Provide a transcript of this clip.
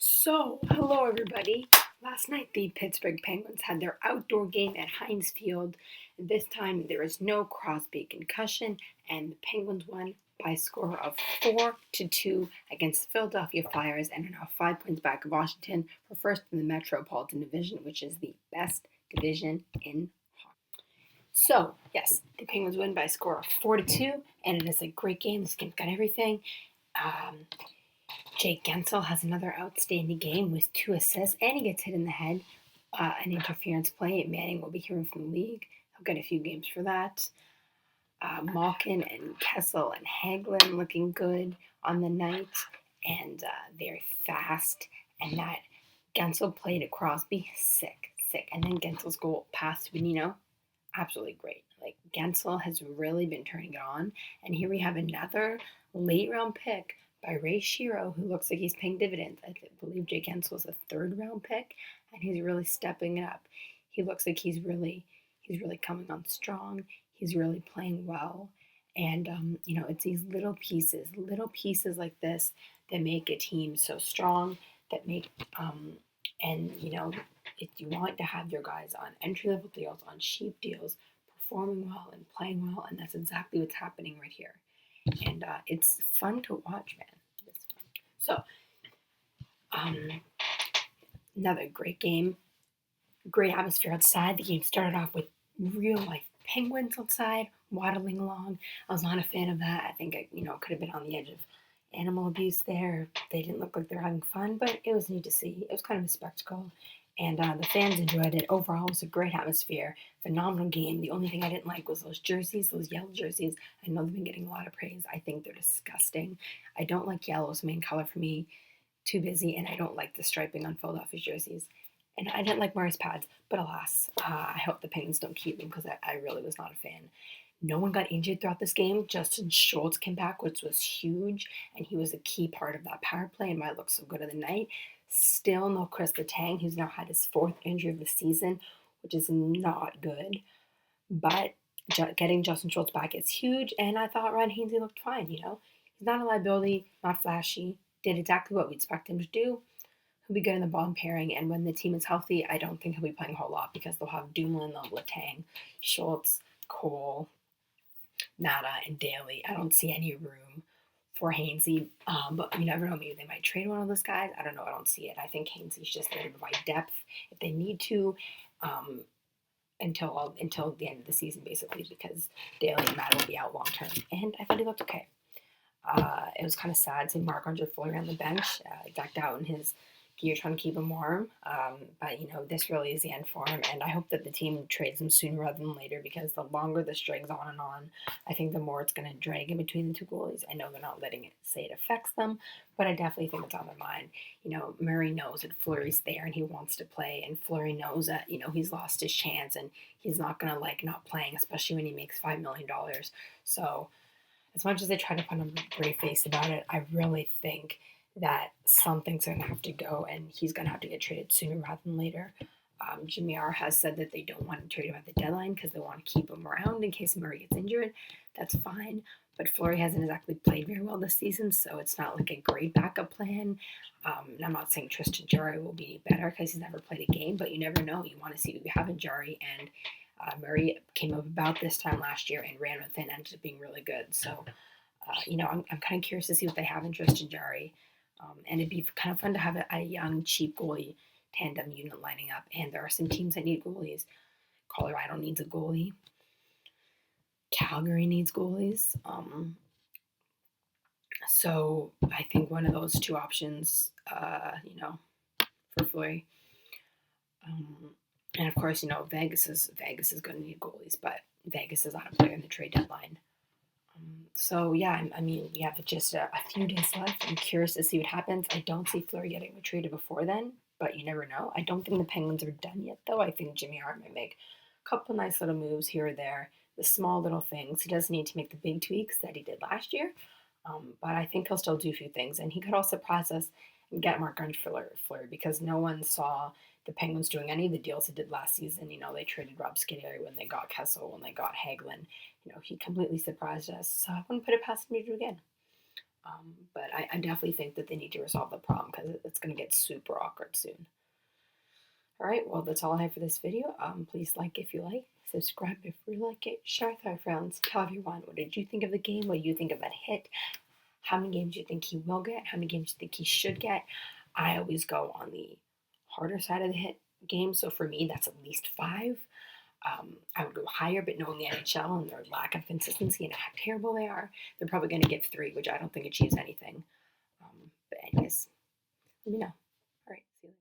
Hello everybody. Last night the Pittsburgh Penguins had their outdoor game at Heinz Field. This time there was no Crosby concussion, and the Penguins won by a score of 4-2 against the Philadelphia Flyers and are now 5 points back of Washington for first in the Metropolitan Division, which is the best division in hockey. Yes, the Penguins win by a score of 4-2, and it is a great game. This game's got everything. Jake Gensel has another outstanding game with 2 assists, and he gets hit in the head. An interference play. Manning will be hearing from the league. He'll get a few games for that. Malkin and Kessel and Hagelin looking good on the night, and very fast. And that Gensel played at Crosby, sick. And then Gensel's goal pass to Benino, absolutely great. Like, Gensel has really been turning it on, and here we have another late round pick by Ray Shero, who looks like he's paying dividends. I believe Jake Gensel was a 3rd-round pick, and he's really stepping it up. He looks like he's really coming on strong. He's really playing well, and it's these little pieces like this that make a team so strong. That make if you want to have your guys on entry-level deals, on cheap deals, performing well and playing well, and that's exactly what's happening right here. And it's fun to watch, man. It's fun. Another great game. Great atmosphere outside. The game started off with real-life penguins outside, waddling along. I was not a fan of that. I think it could have been on the edge of animal abuse there. They didn't look like they were having fun, but it was neat to see. It was kind of a spectacle. And the fans enjoyed it. Overall, it was a great atmosphere, phenomenal game. The only thing I didn't like was those jerseys, those yellow jerseys. I know they've been getting a lot of praise. I think they're disgusting. I don't like yellow as the main color for me. Too busy, and I don't like the striping on Philadelphia's jerseys. And I didn't like Murray's pads, but alas, I hope the Penguins don't keep them because I really was not a fan. No one got injured throughout this game. Justin Schultz came back, which was huge, and he was a key part of that power play and might look so good of the night. Still no Chris Letang, who's now had his 4th injury of the season, which is not good. But getting Justin Schultz back is huge, and I thought Ron Hainsey looked fine, He's not a liability, not flashy, did exactly what we expect him to do. He'll be good in the bottom pairing, and when the team is healthy, I don't think he'll be playing a whole lot because they'll have Dumoulin, they'll have Letang, Schultz, Cole, Mata, and Daly. I don't see any room for Hainsey, but you never know. Maybe they might trade one of those guys. I don't know. I don't see it. I think Hainsey's just there to provide depth if they need to, until the end of the season, basically, because Daly and Mata will be out long term. And I thought he looked okay. It was kind of sad seeing Marc-Andre Fleury on the bench, decked out in his gear trying to keep him warm. But this really is the end for him, and I hope that the team trades him sooner rather than later, because the longer this drags on and on, I think the more it's going to drag in between the two goalies. I know they're not letting it say it affects them, but I definitely think it's on their mind. Murray knows that Fleury's there and he wants to play, and Fleury knows that he's lost his chance and he's not going to like not playing, especially when he makes $5 million. So as much as they try to put a brave face about it, I really think that something's going to have to go, and he's going to have to get traded sooner rather than later. Jimmy R has said that they don't want to trade him at the deadline because they want to keep him around in case Murray gets injured. That's fine, but Fleury hasn't exactly played very well this season, so it's not like a great backup plan. And I'm not saying Tristan Jarry will be better because he's never played a game, but you never know. You want to see what we have in Jarry, and Murray came up about this time last year and ran with it and ended up being really good. So, I'm kind of curious to see what they have in Tristan Jarry. And it'd be kind of fun to have a young, cheap goalie tandem unit lining up. And there are some teams that need goalies. Colorado needs a goalie. Calgary needs goalies. So I think one of those two options, for Fleury. And of course, Vegas is going to need goalies, but Vegas is on a player in the trade deadline. So yeah, we have just a few days left. I'm curious to see what happens. I don't see Fleury getting traded before then, but you never know. I don't think the Penguins are done yet, though. I think Jimmy Hart might make a couple nice little moves here or there, the small little things. He doesn't need to make the big tweaks that he did last year, but I think he'll still do a few things. And he could also process and get Marc-Andre Fleury, because no one saw the Penguins doing any of the deals they did last season. They traded Rob Scuderi when they got Kessel, when they got Hagelin. He completely surprised us. So I wouldn't put it past him to do again. But I definitely think that they need to resolve the problem because it's going to get super awkward soon. All right, well, that's all I have for this video. Please like if you like, subscribe if you like it, share with our friends, however you want. What did you think of the game? What do you think of that hit? How many games do you think he will get? How many games do you think he should get? I always go on the harder side of the hit game, so for me, that's at least 5. I would go higher, but knowing the NHL and their lack of consistency and how terrible they are, they're probably going to get 3, which I don't think achieves anything. But anyways, let me know.